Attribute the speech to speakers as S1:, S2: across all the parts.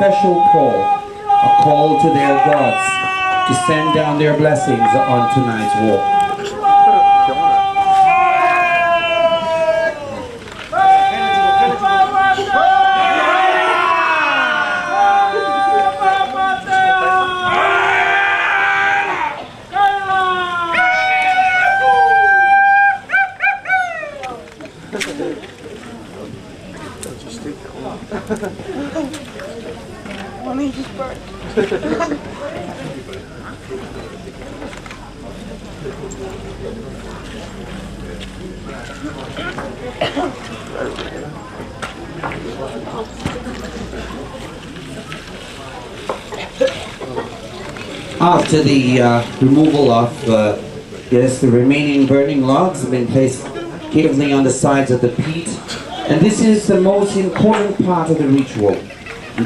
S1: special call, a call to their gods to send down their blessings on tonight's walk. After the removal of the remaining burning logs have been placed carefully on the sides of the peat, and this is the most important part of the ritual.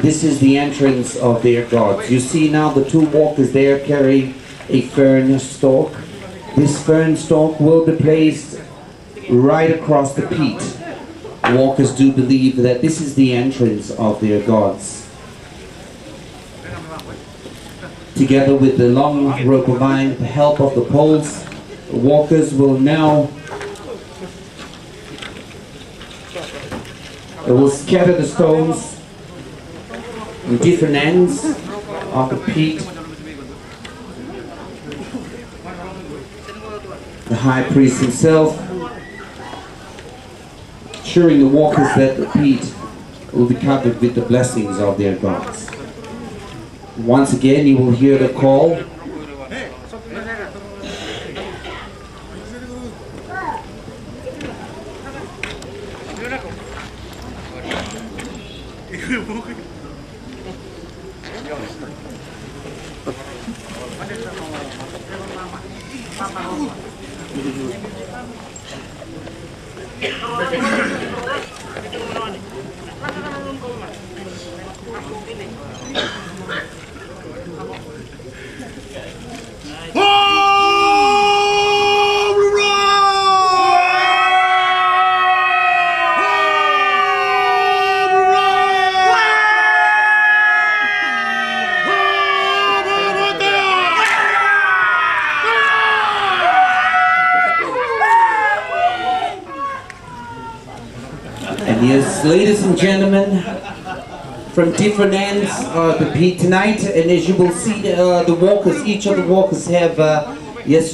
S1: This is the entrance of their gods. You see now the two walkers there carry a fern stalk. This fern stalk will be placed right across the peat. Walkers do believe that this is the entrance of their gods. Together with the long rope of vine, with the help of the poles, the walkers will now scatter the stones in different ends of the peat. The high priest himself assuring the walkers that the peat will be covered with the blessings of their gods. Once again, you will hear the call. Yes, ladies and gentlemen, from different ends of the peat tonight, and as you will see, the walkers, each of the walkers have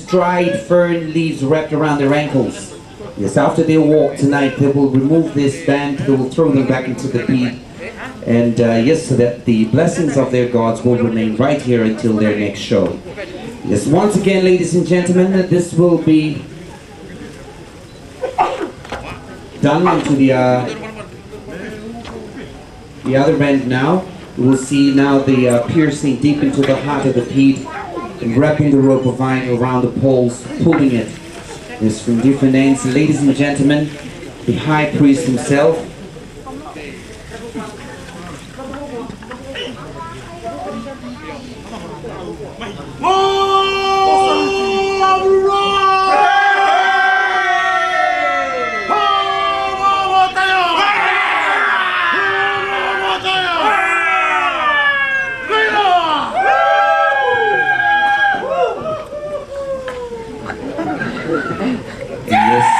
S1: dried fern leaves wrapped around their ankles. Yes, after their walk tonight, they will remove this band, they will throw them back into the peat, and yes, so that the blessings of their gods will remain right here until their next show. Yes, once again, ladies and gentlemen, this will be done into the other end now. We will see now the piercing deep into the heart of the peat and wrapping the rope of vine around the poles, pulling it. Yes, from different ends. Ladies and gentlemen, the high priest himself.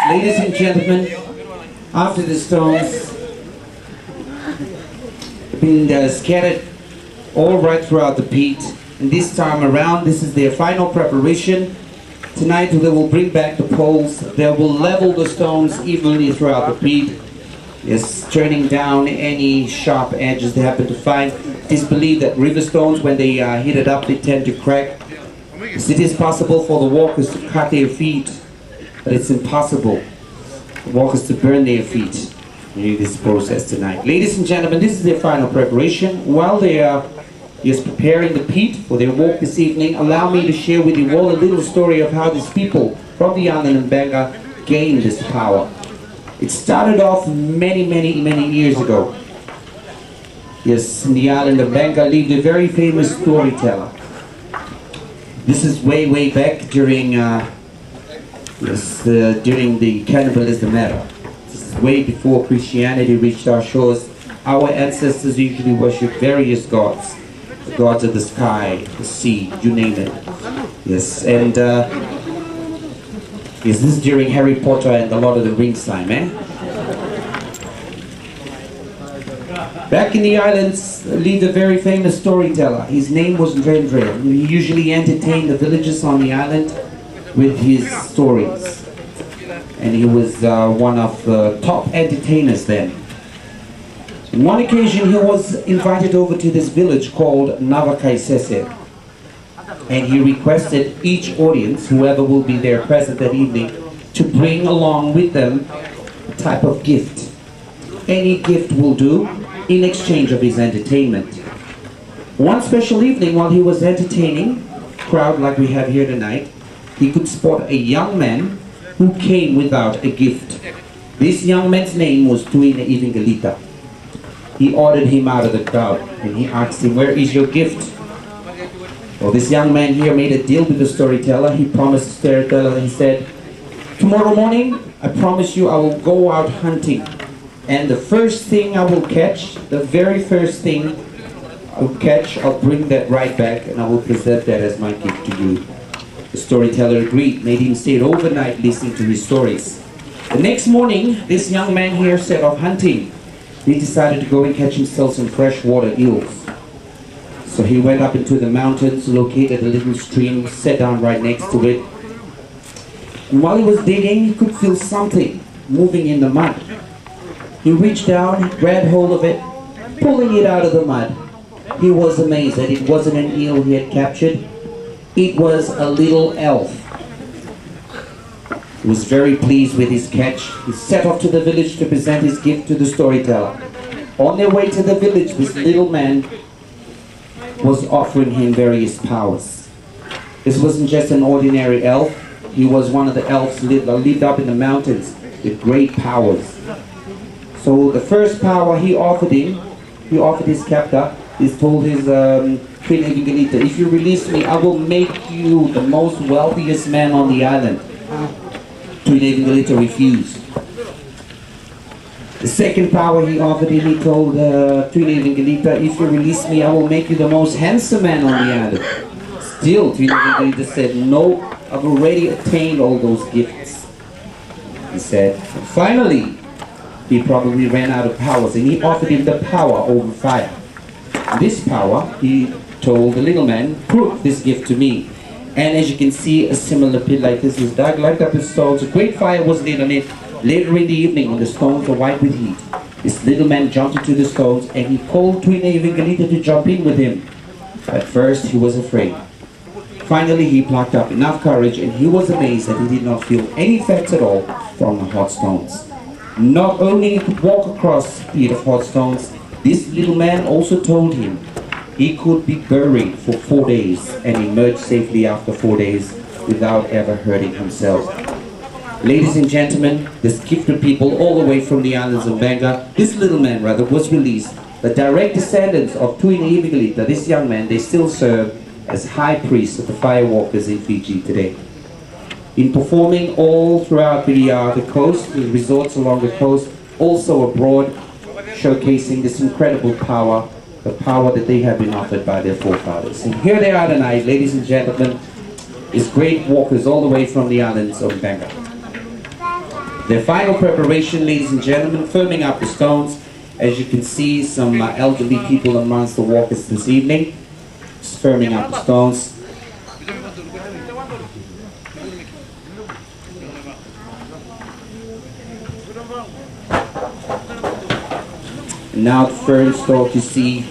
S1: Ladies and gentlemen, after the stones have been scattered all right throughout the peat, and this time around, this is their final preparation. Tonight they will bring back the poles, they will level the stones evenly throughout the peat, yes, turning down any sharp edges they happen to find. It is believed that river stones, when they heat it up, they tend to crack. Yes, it is possible for the walkers to cut their feet, but it's impossible for walkers to burn their feet during this process tonight. Ladies and gentlemen, this is their final preparation. While they are just preparing the peat for their walk this evening, allow me to share with you all a little story of how these people from the island of Beqa gained this power. It started off many years ago. Yes, in the island of Beqa lived a very famous storyteller. This is way back during during the cannibalism era. This is way before Christianity reached our shores. Our ancestors usually worship various gods. The gods of the sky, the sea, you name it. Yes, and yes, this is during Harry Potter and the Lord of the Rings time, eh? Back in the islands lived a very famous storyteller. His name was Ndrendre. He usually entertained the villagers on the island with his stories. And he was one of the top entertainers then. On one occasion he was invited over to this village called Navakaisese. And he requested each audience, whoever will be there present that evening, to bring along with them a type of gift. Any gift will do in exchange of his entertainment. One special evening while he was entertaining a crowd like we have here tonight, he could spot a young man who came without a gift. This young man's name was Tuine Ivingalita. He ordered him out of the crowd and he asked him, "Where is your gift?" Well, this young man here made a deal with the storyteller. He promised the storyteller and he said, "Tomorrow morning, I promise you I will go out hunting. And the first thing I will catch, the very first thing I'll catch, I'll bring that right back and I will present that as my gift to you." The storyteller agreed, made him stay overnight listening to his stories. The next morning, this young man here set off hunting. He decided to go and catch himself some freshwater eels. So he went up into the mountains, located a little stream, sat down right next to it. And while he was digging, he could feel something moving in the mud. He reached down, grabbed hold of it, pulling it out of the mud. He was amazed that it wasn't an eel he had captured. It was a little elf. He was very pleased with his catch. He set off to the village to present his gift to the storyteller. On their way to the village, this little man was offering him various powers. This wasn't just an ordinary elf. He was one of the elves that lived up in the mountains with great powers. So the first power he offered his captor, he told his Queen Evangelita, "If you release me, I will make you the most wealthiest man on the island." Queen Evangelita refused. The second power he offered him, he told Queen Evangelita, "If you release me, I will make you the most handsome man on the island." Still, Queen Evangelita said, "No, I've already attained all those gifts." He said, finally, he probably ran out of powers and he offered him the power over fire. This power, he told the little man, "Prove this gift to me." And as you can see, a similar pit like this is dug, light up with stones. A great fire was lit on it. Later in the evening, when the stones were white with heat, this little man jumped into the stones and he called Queen Evangelita to jump in with him. At first, he was afraid. Finally, he plucked up enough courage and he was amazed that he did not feel any effects at all from the hot stones. Not only he could walk across a pit of hot stones, this little man also told him he could be buried for 4 days and emerge safely after 4 days without ever hurting himself. Ladies and gentlemen, this gifted people all the way from the islands of Beqa, this little man rather, was released. The direct descendants of Tuine Ivingalita, this young man, they still serve as high priests of the firewalkers in Fiji today. In performing all throughout the coast, the resorts along the coast, also abroad, showcasing this incredible power, the power that they have been offered by their forefathers. And here they are tonight, ladies and gentlemen, these great walkers all the way from the islands of Beqa. Their final preparation, ladies and gentlemen, firming up the stones. As you can see, some elderly people amongst the walkers this evening, just firming up the stones. And now the fern stalk, you see,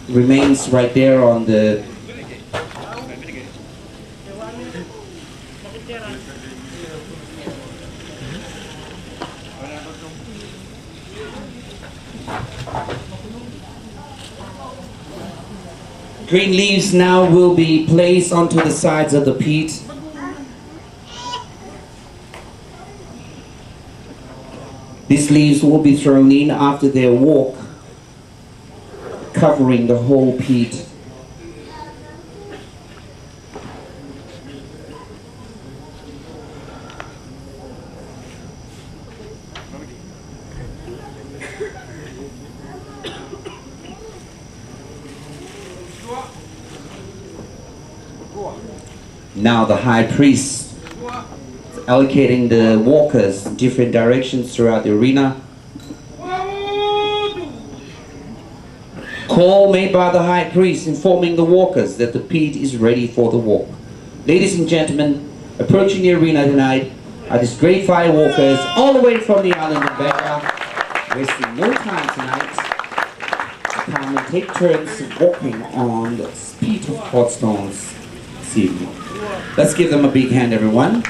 S1: remains right there on the green leaves now will be placed onto the sides of the peat. These leaves will be thrown in after their walk, covering the whole peat. Now the high priest is allocating the walkers in different directions throughout the arena. Call made by the high priest informing the walkers that the pit is ready for the walk. Ladies and gentlemen, approaching the arena tonight are these great firewalkers all the way from the island of Beqa, wasting no time tonight to come and take turns walking on the pit of hot stones this evening. Let's give them a big hand, everyone.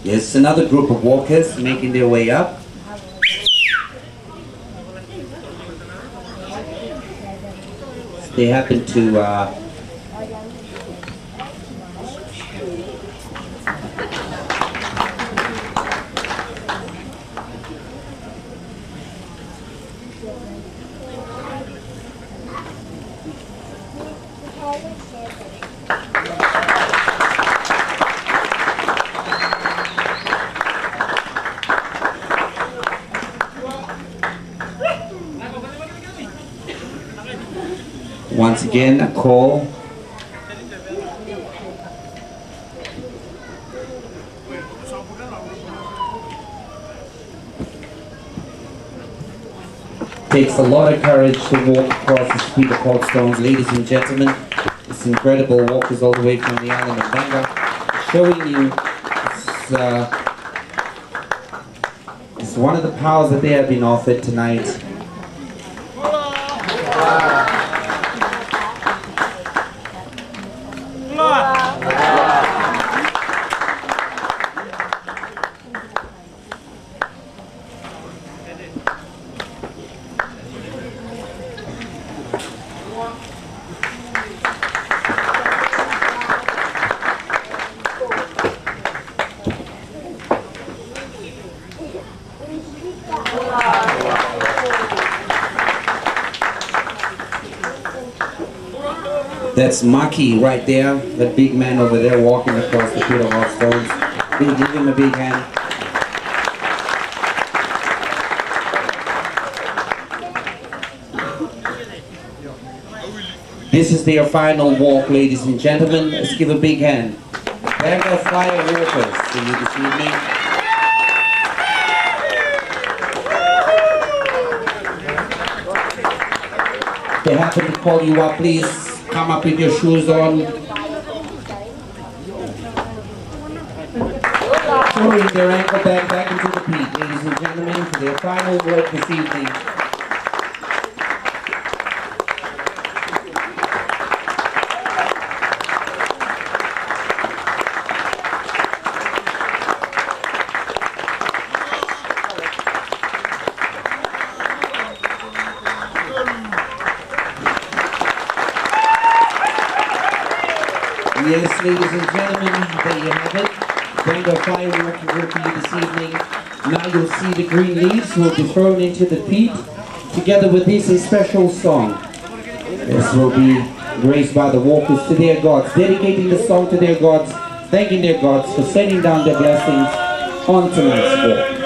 S1: Yes, another group of walkers making their way up. They happen to once again a call. Takes a lot of courage to walk across the street of hot stones, ladies and gentlemen. It's incredible walkers all the way from the island of Beqa, showing you it's one of the powers that they have been offered tonight. That's Maki right there, that big man over there walking across the pit of hot stones. We'll give him a big hand. This is their final walk, ladies and gentlemen. Let's give a big hand. Beqa Firewalkers to you this evening. If they happen to call you up, please come up with your shoes on. Throwing their ankle back into the pit, ladies and gentlemen, for their final walk this evening. Yes, ladies and gentlemen, there you have it. Beqa Firewalking will for you this evening. Now you'll see the green leaves will be thrown into the pit. Together with this, a special song. This will be raised by the walkers to their gods, dedicating the song to their gods, thanking their gods for sending down their blessings on tonight's walk.